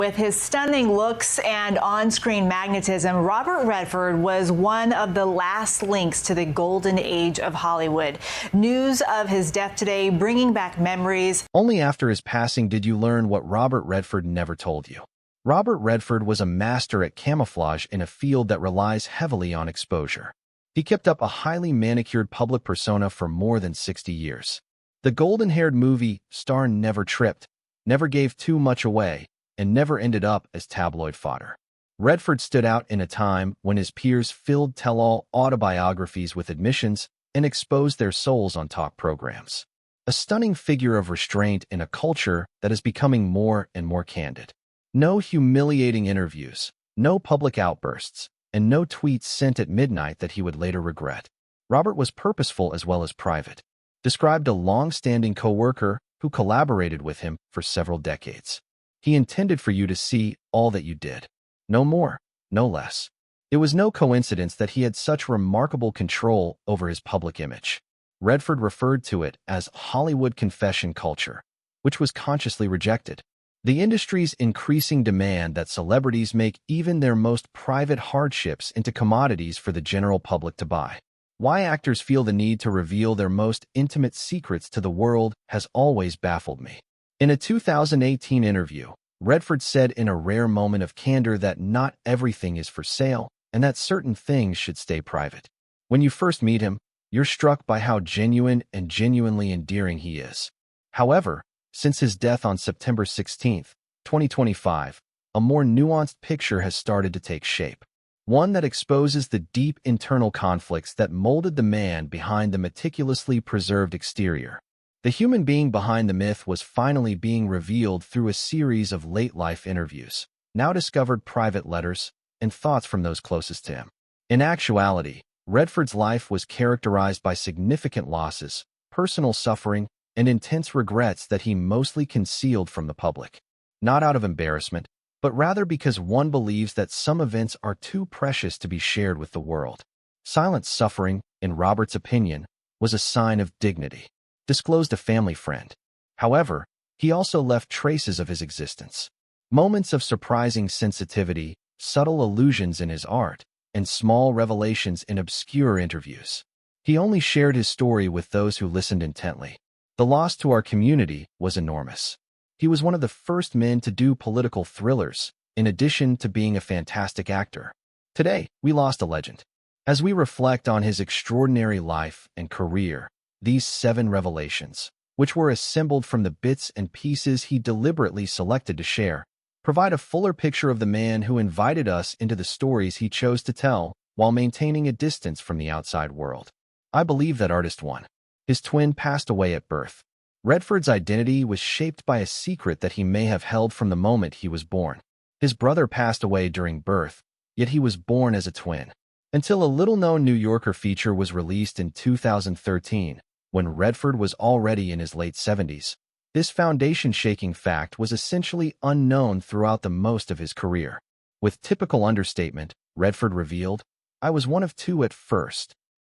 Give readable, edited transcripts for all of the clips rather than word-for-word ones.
With his stunning looks and on-screen magnetism, Robert Redford was one of the last links to the golden age of Hollywood. News of his death today bringing back memories. Only after his passing did you learn what Robert Redford never told you. Robert Redford was a master at camouflage in a field that relies heavily on exposure. He kept up a highly manicured public persona for more than 60 years. The golden-haired movie star never tripped, never gave too much away, and never ended up as tabloid fodder. Redford stood out in a time when his peers filled tell-all autobiographies with admissions and exposed their souls on talk programs. A stunning figure of restraint in a culture that is becoming more and more candid. No humiliating interviews, no public outbursts, and no tweets sent at midnight that he would later regret. Robert was purposeful as well as private. Described a long-standing co-worker who collaborated with him for several decades. He intended for you to see all that you did. No more, no less. It was no coincidence that he had such remarkable control over his public image. Redford referred to it as Hollywood confession culture, which was consciously rejected. The industry's increasing demand that celebrities make even their most private hardships into commodities for the general public to buy. Why actors feel the need to reveal their most intimate secrets to the world has always baffled me. In a 2018 interview, Redford said in a rare moment of candor that not everything is for sale and that certain things should stay private. When you first meet him, you're struck by how genuine and genuinely endearing he is. However, since his death on September 16, 2025, a more nuanced picture has started to take shape. One that exposes the deep internal conflicts that molded the man behind the meticulously preserved exterior. The human being behind the myth was finally being revealed through a series of late-life interviews, now discovered private letters, and thoughts from those closest to him. In actuality, Redford's life was characterized by significant losses, personal suffering, and intense regrets that he mostly concealed from the public. Not out of embarrassment, but rather because one believes that some events are too precious to be shared with the world. Silent suffering, in Robert's opinion, was a sign of dignity. Disclosed a family friend. However, he also left traces of his existence. Moments of surprising sensitivity, subtle allusions in his art, and small revelations in obscure interviews. He only shared his story with those who listened intently. The loss to our community was enormous. He was one of the first men to do political thrillers, in addition to being a fantastic actor. Today, we lost a legend. As we reflect on his extraordinary life and career, these 7 revelations, which were assembled from the bits and pieces he deliberately selected to share, provide a fuller picture of the man who invited us into the stories he chose to tell while maintaining a distance from the outside world. I believe that artist won. His twin passed away at birth. Redford's identity was shaped by a secret that he may have held from the moment he was born. His brother passed away during birth, yet he was born as a twin. Until a little-known New Yorker feature was released in 2013, when Redford was already in his late 70s. This foundation-shaking fact was essentially unknown throughout the most of his career. With typical understatement, Redford revealed, "I was one of 2 at first,"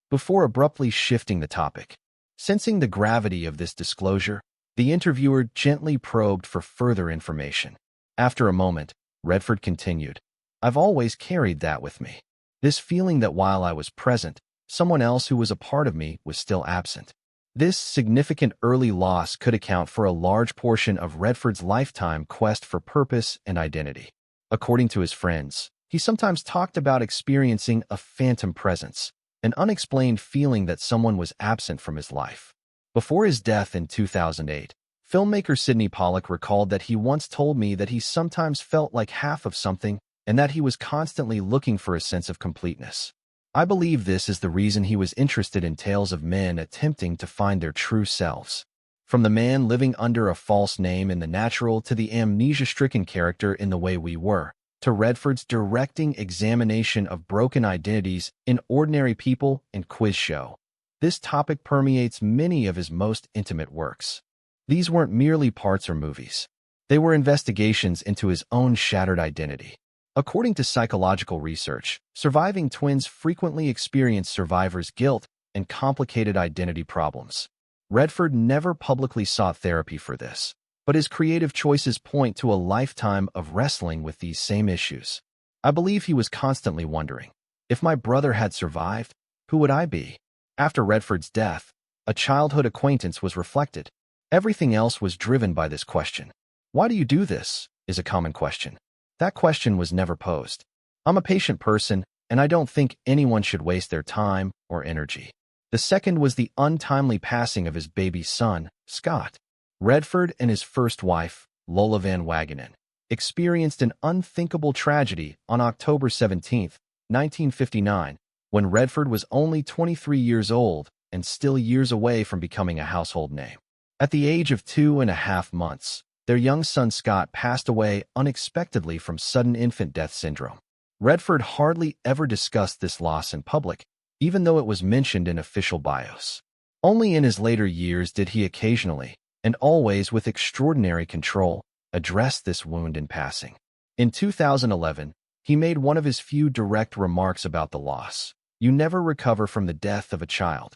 before abruptly shifting the topic. Sensing the gravity of this disclosure, the interviewer gently probed for further information. After a moment, Redford continued, "I've always carried that with me. This feeling that while I was present, someone else who was a part of me was still absent." This significant early loss could account for a large portion of Redford's lifetime quest for purpose and identity. According to his friends, he sometimes talked about experiencing a phantom presence, an unexplained feeling that someone was absent from his life. Before his death in 2008, filmmaker Sidney Pollack recalled that he once told me that he sometimes felt like half of something and that he was constantly looking for a sense of completeness. I believe this is the reason he was interested in tales of men attempting to find their true selves. From the man living under a false name in The Natural to the amnesia-stricken character in The Way We Were, to Redford's directing examination of broken identities in Ordinary People and Quiz Show. This topic permeates many of his most intimate works. These weren't merely parts or movies. They were investigations into his own shattered identity. According to psychological research, surviving twins frequently experience survivor's guilt and complicated identity problems. Redford never publicly sought therapy for this. but his creative choices point to a lifetime of wrestling with these same issues. I believe he was constantly wondering, if my brother had survived, who would I be? After Redford's death, a childhood acquaintance was reflected. Everything else was driven by this question. Why do you do this? Is a common question. That question was never posed. I'm a patient person, and I don't think anyone should waste their time or energy. The second was the untimely passing of his baby son, Scott. Redford and his first wife, Lola Van Wagenen, experienced an unthinkable tragedy on October 17, 1959, when Redford was only 23 years old and still years away from becoming a household name. At the age of 2.5 months, their young son Scott passed away unexpectedly from sudden infant death syndrome. Redford hardly ever discussed this loss in public, even though it was mentioned in official bios. Only in his later years did he occasionally, and always with extraordinary control, address this wound in passing. In 2011, he made one of his few direct remarks about the loss. You never recover from the death of a child.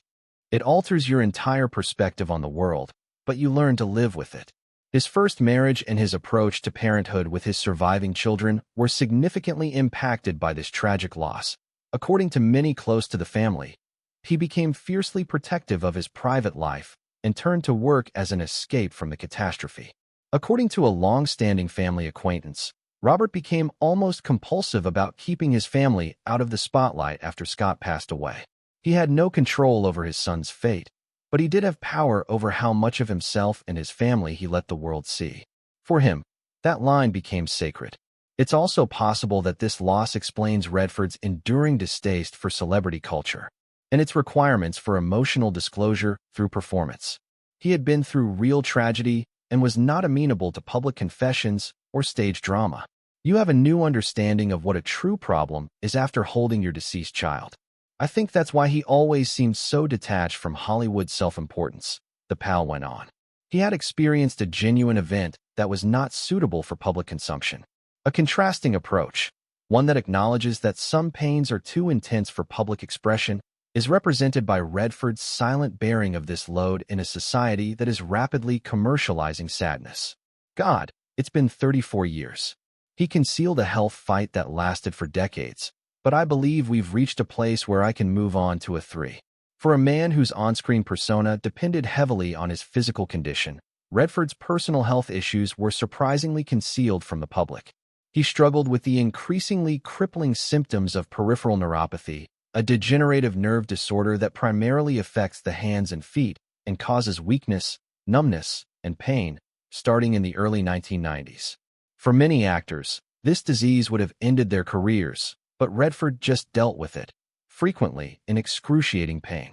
It alters your entire perspective on the world, but you learn to live with it. His first marriage and his approach to parenthood with his surviving children were significantly impacted by this tragic loss. According to many close to the family, he became fiercely protective of his private life and turned to work as an escape from the catastrophe. According to a long-standing family acquaintance, Robert became almost compulsive about keeping his family out of the spotlight after Scott passed away. He had no control over his son's fate, but he did have power over how much of himself and his family he let the world see. For him, that line became sacred. It's also possible that this loss explains Redford's enduring distaste for celebrity culture and its requirements for emotional disclosure through performance. He had been through real tragedy and was not amenable to public confessions or stage drama. You have a new understanding of what a true problem is after holding your deceased child. I think that's why he always seemed so detached from Hollywood self-importance, the pal went on. He had experienced a genuine event that was not suitable for public consumption. A contrasting approach, one that acknowledges that some pains are too intense for public expression, is represented by Redford's silent bearing of this load in a society that is rapidly commercializing sadness. God, it's been 34 years. He concealed a health fight that lasted for decades, but I believe we've reached a place where I can move on to a 3. For a man whose on-screen persona depended heavily on his physical condition, Redford's personal health issues were surprisingly concealed from the public. He struggled with the increasingly crippling symptoms of peripheral neuropathy, a degenerative nerve disorder that primarily affects the hands and feet and causes weakness, numbness, and pain, starting in the early 1990s. For many actors, this disease would have ended their careers, but Redford just dealt with it, frequently in excruciating pain.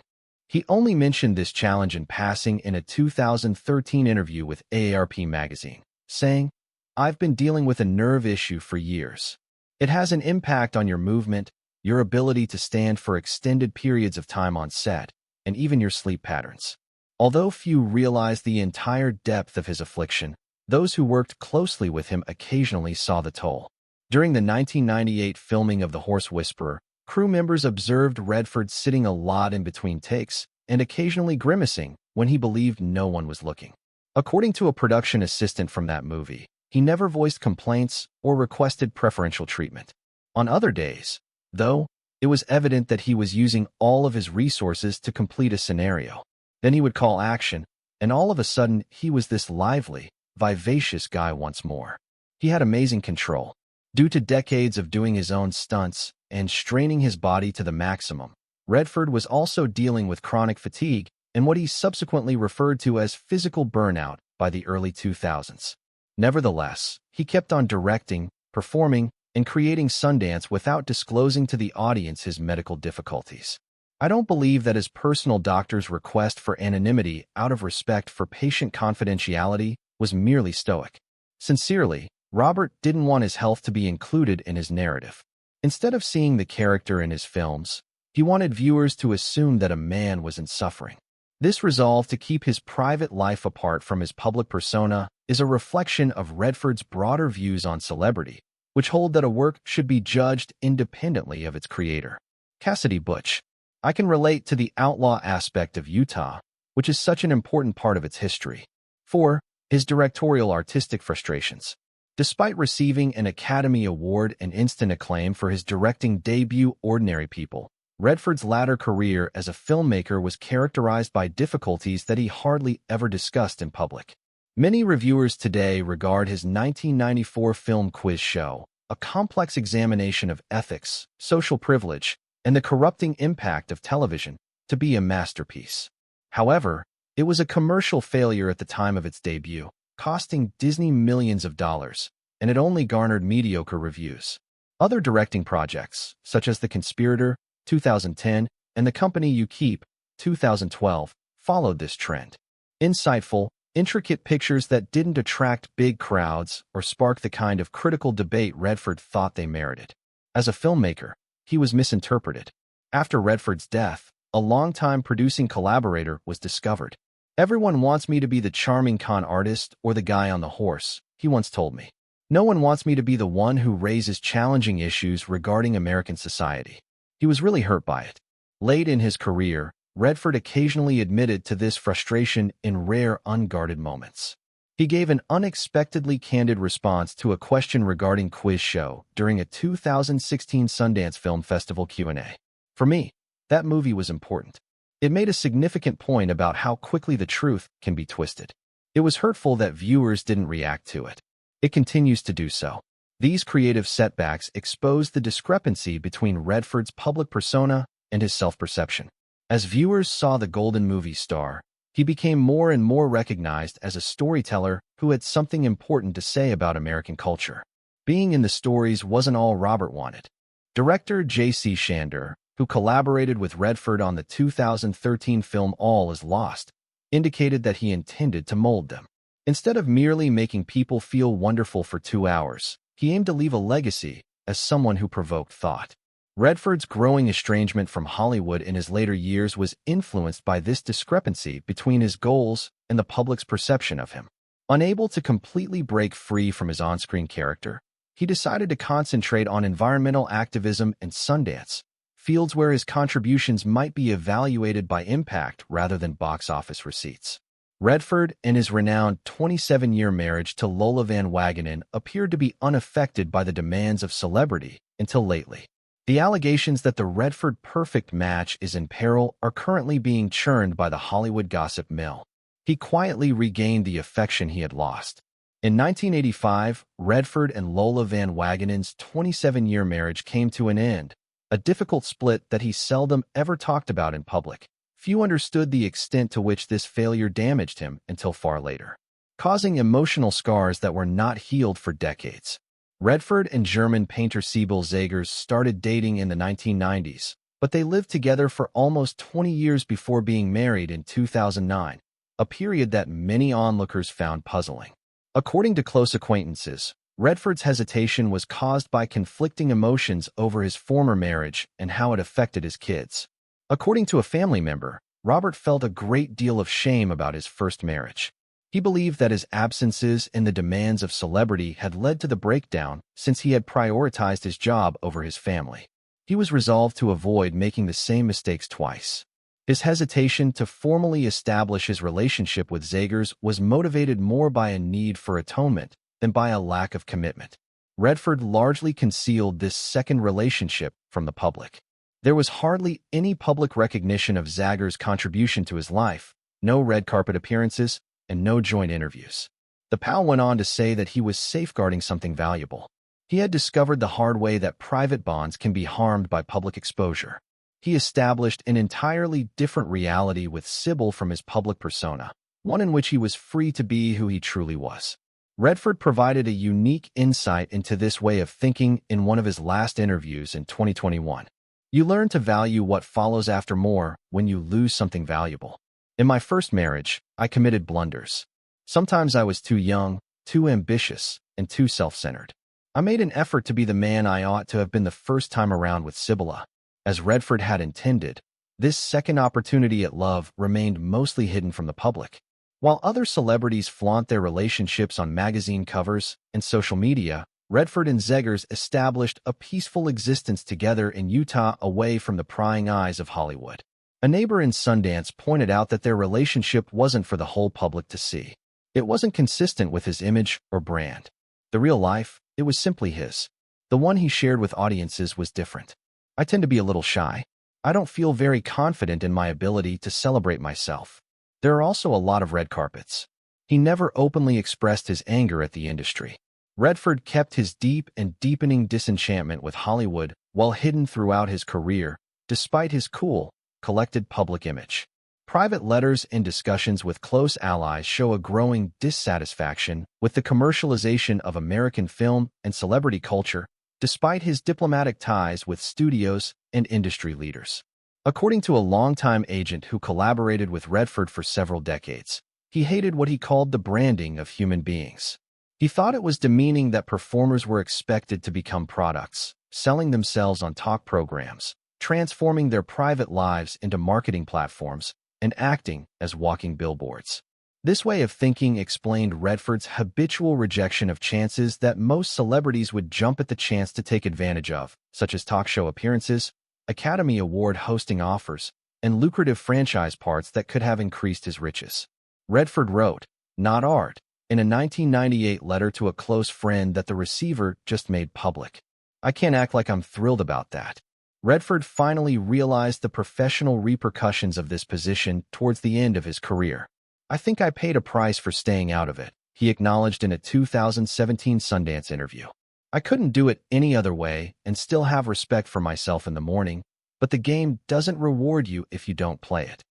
He only mentioned this challenge in passing in a 2013 interview with AARP magazine, saying, "I've been dealing with a nerve issue for years. It has an impact on your movement, your ability to stand for extended periods of time on set, and even your sleep patterns." Although few realized the entire depth of his affliction, those who worked closely with him occasionally saw the toll. During the 1998 filming of The Horse Whisperer, crew members observed Redford sitting a lot in between takes and occasionally grimacing when he believed no one was looking. According to a production assistant from that movie, he never voiced complaints or requested preferential treatment. On other days, though, it was evident that he was using all of his resources to complete a scenario. Then he would call action, and all of a sudden he was this lively, vivacious guy once more. He had amazing control. Due to decades of doing his own stunts and straining his body to the maximum, Redford was also dealing with chronic fatigue and what he subsequently referred to as physical burnout by the early 2000s. Nevertheless, he kept on directing, performing, and creating Sundance without disclosing to the audience his medical difficulties. I don't believe that his personal doctor's request for anonymity out of respect for patient confidentiality was merely stoic. Sincerely, Robert didn't want his health to be included in his narrative. Instead of seeing the character in his films, he wanted viewers to assume that a man was in suffering. This resolve to keep his private life apart from his public persona is a reflection of Redford's broader views on celebrity, which hold that a work should be judged independently of its creator. Cassidy Butch. I can relate to the outlaw aspect of Utah, which is such an important part of its history. For his directorial artistic frustrations. Despite receiving an Academy Award and instant acclaim for his directing debut Ordinary People, Redford's latter career as a filmmaker was characterized by difficulties that he hardly ever discussed in public. Many reviewers today regard his 1994 film Quiz Show, a complex examination of ethics, social privilege, and the corrupting impact of television, to be a masterpiece. However, it was a commercial failure at the time of its debut, costing Disney millions of dollars, and it only garnered mediocre reviews. Other directing projects, such as The Conspirator, 2010, and The Company You Keep, 2012, followed this trend. Insightful, intricate pictures that didn't attract big crowds or spark the kind of critical debate Redford thought they merited. As a filmmaker, he was misinterpreted. After Redford's death, a longtime producing collaborator was discovered. "Everyone wants me to be the charming con artist or the guy on the horse," he once told me. "No one wants me to be the one who raises challenging issues regarding American society." He was really hurt by it. Late in his career, Redford occasionally admitted to this frustration in rare, unguarded moments. He gave an unexpectedly candid response to a question regarding Quiz Show during a 2016 Sundance Film Festival Q&A. "For me, that movie was important. It made a significant point about how quickly the truth can be twisted. It was hurtful that viewers didn't react to it. It continues to do so." These creative setbacks exposed the discrepancy between Redford's public persona and his self-perception. As viewers saw the golden movie star, he became more and more recognized as a storyteller who had something important to say about American culture. Being in the stories wasn't all Robert wanted. Director J.C. Shander, who collaborated with Redford on the 2013 film All Is Lost, indicated that he intended to mold them. Instead of merely making people feel wonderful for 2 hours, he aimed to leave a legacy as someone who provoked thought. Redford's growing estrangement from Hollywood in his later years was influenced by this discrepancy between his goals and the public's perception of him. Unable to completely break free from his on-screen character, he decided to concentrate on environmental activism and Sundance, fields where his contributions might be evaluated by impact rather than box office receipts. Redford and his renowned 27-year marriage to Lola Van Wagenen appeared to be unaffected by the demands of celebrity until lately. The allegations that the Redford perfect match is in peril are currently being churned by the Hollywood gossip mill. He quietly regained the affection he had lost. In 1985, Redford and Lola Van Wagenen's 27-year marriage came to an end, a difficult split that he seldom ever talked about in public. Few understood the extent to which this failure damaged him until far later, causing emotional scars that were not healed for decades. Redford and German painter Sibyl Zegers started dating in the 1990s, but they lived together for almost 20 years before being married in 2009, a period that many onlookers found puzzling. According to close acquaintances, Redford's hesitation was caused by conflicting emotions over his former marriage and how it affected his kids. According to a family member, Robert felt a great deal of shame about his first marriage. He believed that his absences and the demands of celebrity had led to the breakdown since he had prioritized his job over his family. He was resolved to avoid making the same mistakes twice. His hesitation to formally establish his relationship with Zegers was motivated more by a need for atonement than by a lack of commitment. Redford largely concealed this second relationship from the public. There was hardly any public recognition of Zegers' contribution to his life, no red carpet appearances, and no joint interviews. The pal went on to say that he was safeguarding something valuable. He had discovered the hard way that private bonds can be harmed by public exposure. He established an entirely different reality with Sybil from his public persona, one in which he was free to be who he truly was. Redford provided a unique insight into this way of thinking in one of his last interviews in 2021. "You learn to value what follows after more when you lose something valuable. In my first marriage, I committed blunders. Sometimes I was too young, too ambitious, and too self-centered. I made an effort to be the man I ought to have been the first time around with Sibylla. As Redford had intended, this second opportunity at love remained mostly hidden from the public. While other celebrities flaunt their relationships on magazine covers and social media, Redford and Zegers established a peaceful existence together in Utah away from the prying eyes of Hollywood. A neighbor in Sundance pointed out that their relationship wasn't for the whole public to see. It wasn't consistent with his image or brand. The real life, it was simply his. The one he shared with audiences was different. I tend to be a little shy. I don't feel very confident in my ability to celebrate myself. There are also a lot of red carpets. He never openly expressed his anger at the industry. Redford kept his deep and deepening disenchantment with Hollywood while hidden throughout his career, despite his cool, collected public image. Private letters and discussions with close allies show a growing dissatisfaction with the commercialization of American film and celebrity culture, despite his diplomatic ties with studios and industry leaders. According to a longtime agent who collaborated with Redford for several decades, he hated what he called the branding of human beings. He thought it was demeaning that performers were expected to become products, selling themselves on talk programs, transforming their private lives into marketing platforms, and acting as walking billboards. This way of thinking explained Redford's habitual rejection of chances that most celebrities would jump at the chance to take advantage of, such as talk show appearances, Academy Award hosting offers, and lucrative franchise parts that could have increased his riches. Redford wrote, "Not art," in a 1998 letter to a close friend that the receiver just made public. I can't act like I'm thrilled about that. Redford finally realized the professional repercussions of this position towards the end of his career. I think I paid a price for staying out of it, he acknowledged in a 2017 Sundance interview. I couldn't do it any other way and still have respect for myself in the morning, but the game doesn't reward you if you don't play it.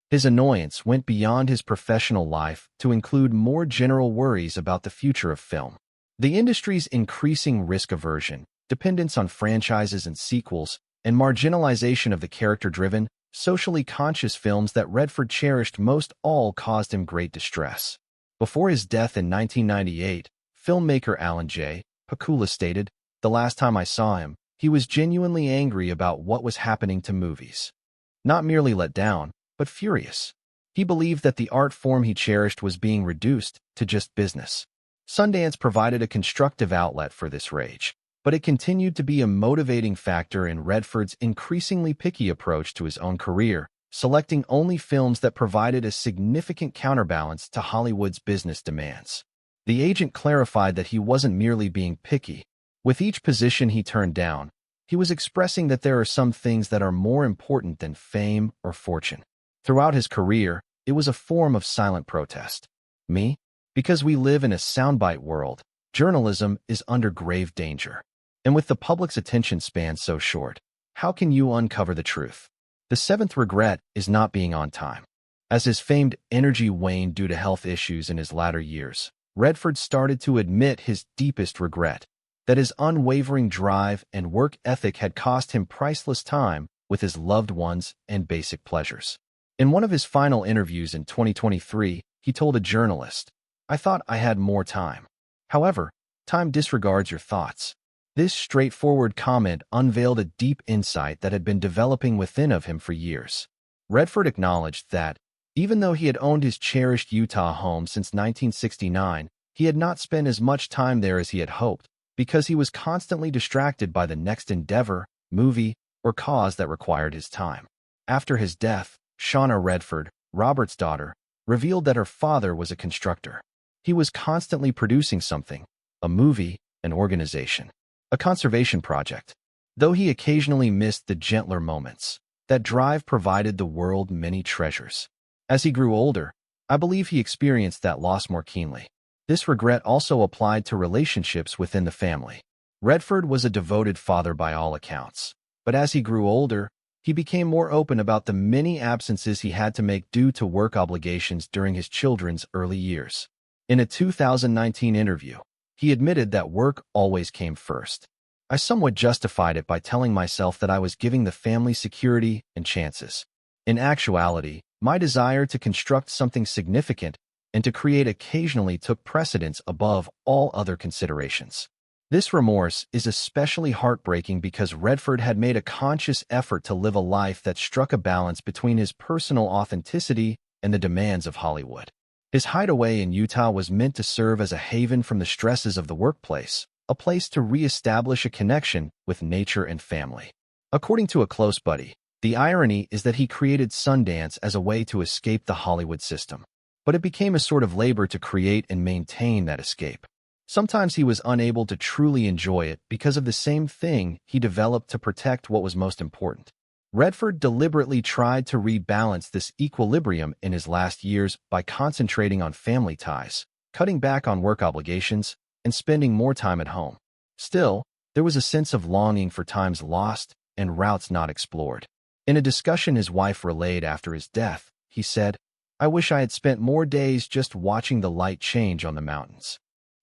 His annoyance went beyond his professional life to include more general worries about the future of film. The industry's increasing risk aversion, dependence on franchises and sequels, and marginalization of the character-driven, socially conscious films that Redford cherished most all caused him great distress. Before his death in 1998, filmmaker Alan J. Pakula stated, "The last time I saw him, he was genuinely angry about what was happening to movies. Not merely let down, but furious. He believed that the art form he cherished was being reduced to just business." Sundance provided a constructive outlet for this rage, but it continued to be a motivating factor in Redford's increasingly picky approach to his own career, selecting only films that provided a significant counterbalance to Hollywood's business demands. The agent clarified that he wasn't merely being picky. With each position he turned down, he was expressing that there are some things that are more important than fame or fortune. Throughout his career, it was a form of silent protest. Me? Because we live in a soundbite world, journalism is under grave danger. And with the public's attention span so short, how can you uncover the truth? The seventh regret is not being on time. As his famed energy waned due to health issues in his latter years, Redford started to admit his deepest regret, that his unwavering drive and work ethic had cost him priceless time with his loved ones and basic pleasures. In one of his final interviews in 2023, he told a journalist, "I thought I had more time. However, time disregards your thoughts." This straightforward comment unveiled a deep insight that had been developing within of him for years. Redford acknowledged that, even though he had owned his cherished Utah home since 1969, he had not spent as much time there as he had hoped, because he was constantly distracted by the next endeavor, movie, or cause that required his time. After his death, Shauna Redford, Robert's daughter, revealed that her father was a constructor. He was constantly producing something, a movie, an organization, a conservation project. Though he occasionally missed the gentler moments, that drive provided the world many treasures. As he grew older, I believe he experienced that loss more keenly. This regret also applied to relationships within the family. Redford was a devoted father by all accounts, but as he grew older, he became more open about the many absences he had to make due to work obligations during his children's early years. In a 2019 interview, he admitted that work always came first. "I somewhat justified it by telling myself that I was giving the family security and chances. In actuality, my desire to construct something significant and to create occasionally took precedence above all other considerations." This remorse is especially heartbreaking because Redford had made a conscious effort to live a life that struck a balance between his personal authenticity and the demands of Hollywood. His hideaway in Utah was meant to serve as a haven from the stresses of the workplace, a place to re-establish a connection with nature and family. According to a close buddy, the irony is that he created Sundance as a way to escape the Hollywood system. but it became a sort of labor to create and maintain that escape. Sometimes he was unable to truly enjoy it because of the same thing he developed to protect what was most important. Redford deliberately tried to rebalance this equilibrium in his last years by concentrating on family ties, cutting back on work obligations, and spending more time at home. Still, there was a sense of longing for times lost and routes not explored. In a discussion his wife relayed after his death, he said, "I wish I had spent more days just watching the light change on the mountains.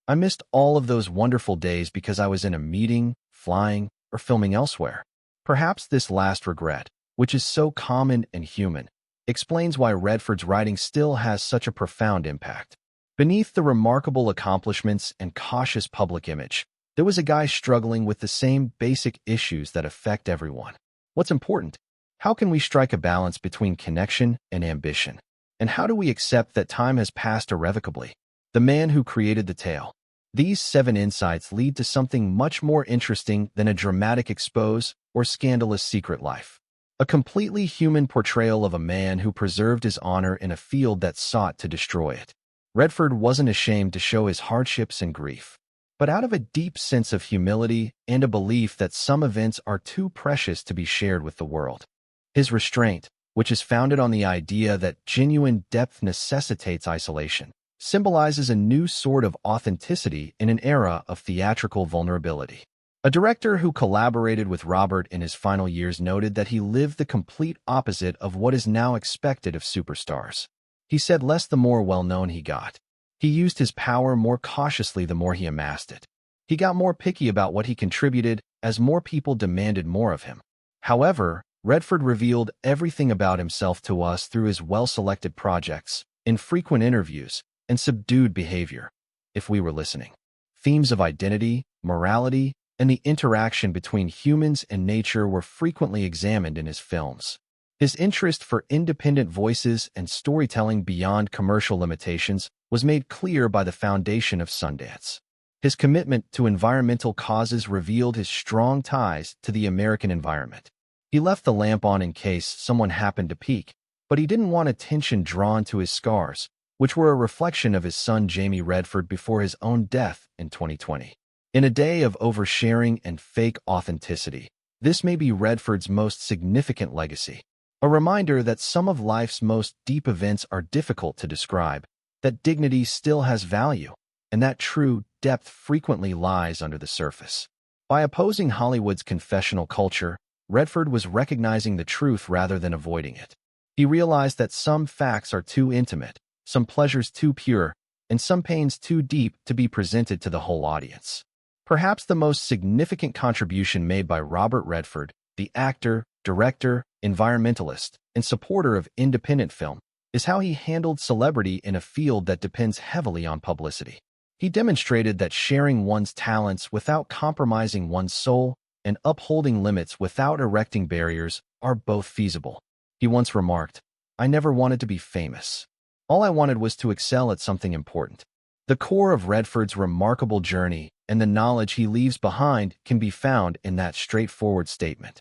I missed all of those wonderful days because I was in a meeting, flying, or filming elsewhere." Perhaps this last regret, which is so common and human, explains why Redford's writing still has such a profound impact. Beneath the remarkable accomplishments and cautious public image, there was a guy struggling with the same basic issues that affect everyone. What's important? How can we strike a balance between connection and ambition? And how do we accept that time has passed irrevocably? The man who created the tale. These 7 insights lead to something much more interesting than a dramatic expose or scandalous secret life. A completely human portrayal of a man who preserved his honor in a field that sought to destroy it. Redford wasn't ashamed to show his hardships and grief, but out of a deep sense of humility and a belief that some events are too precious to be shared with the world. His restraint, which is founded on the idea that genuine depth necessitates isolation, symbolizes a new sort of authenticity in an era of theatrical vulnerability. A director who collaborated with Robert in his final years noted that he lived the complete opposite of what is now expected of superstars. He said less the more well-known he got. He used his power more cautiously the more he amassed it. He got more picky about what he contributed as more people demanded more of him. However, Redford revealed everything about himself to us through his well-selected projects, infrequent interviews, and subdued behavior. If we were listening, themes of identity, morality, and the interaction between humans and nature were frequently examined in his films. His interest for independent voices and storytelling beyond commercial limitations was made clear by the foundation of Sundance. His commitment to environmental causes revealed his strong ties to the American environment. He left the lamp on in case someone happened to peek, but he didn't want attention drawn to his scars, which were a reflection of his son Jamie Redford before his own death in 2020. In a day of oversharing and fake authenticity, this may be Redford's most significant legacy. A reminder that some of life's most deep events are difficult to describe, that dignity still has value, and that true depth frequently lies under the surface. By opposing Hollywood's confessional culture, Redford was recognizing the truth rather than avoiding it. He realized that some facts are too intimate, some pleasures too pure, and some pains too deep to be presented to the whole audience. Perhaps the most significant contribution made by Robert Redford, the actor, director, environmentalist, and supporter of independent film, is how he handled celebrity in a field that depends heavily on publicity. He demonstrated that sharing one's talents without compromising one's soul and upholding limits without erecting barriers are both feasible. He once remarked, "I never wanted to be famous. All I wanted was to excel at something important." The core of Redford's remarkable journey and the knowledge he leaves behind can be found in that straightforward statement.